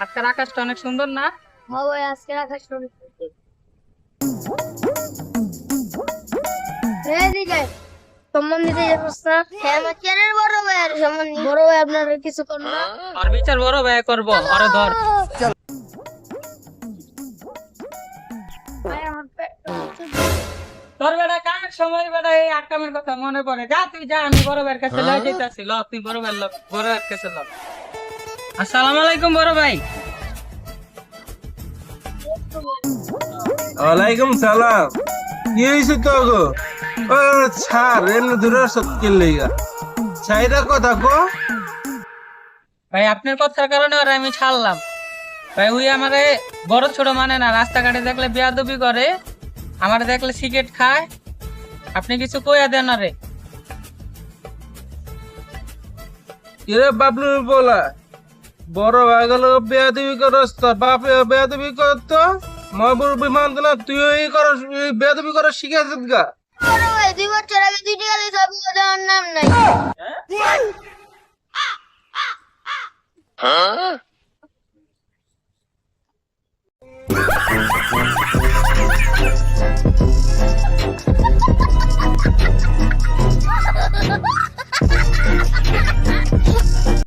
আজকের আকাশটা অনেক সুন্দর না? হ্যাঁ ভাই, আজকের আকাশ অনেক সুন্দর। এদিকে সম্মান দিতে যাচ্ছ না? হ্যাঁ, আমার চেনের বড় ভাইয়ের সম্মান বড় ভাই আপনার কিছু করুন না। আর বিচার বড় ভাই করবো, আরে ধর। ভাই, আমার পেটটা তোর বেটা কামের সময় বেটা এই আকামের কথা মনে পড়ে। যা তুই যা, আমি বড় ভাইয়ের কাছে লয়ে যেতেছি। ল তুই বড় ভাইয়ের কাছে ল। আসসালামু আলাইকুম বড় ভাই। ওয়ালাইকুম সালাম। কি হয়েছে তো গো? ও ছাড়, এমনি দূরে সত্যি লেগা ছাইরা কথা কো। ভাই আপনার কথার কারণে ওরা আমি ছাড়লাম। ভাই ওই আমারে বড় ছোট মানে না, রাস্তাঘাটে দেখলে বেয়াদবি করে, আমারে দেখলে সিগারেট খায়। আপনি কিছু কইয়া দেন না রে। কিরে বাবলু বলা, বড় হয়ে গেল বেয়াদবি করস, তোর বাপ বেয়াদবি করতো, মহাবুর বিমান না তুই করস, বেয়াদবি করা শিখেছিস গা। বড় ভাই 2 বছর আগে 2টি গালি সব দেওয়ার নাম নাই।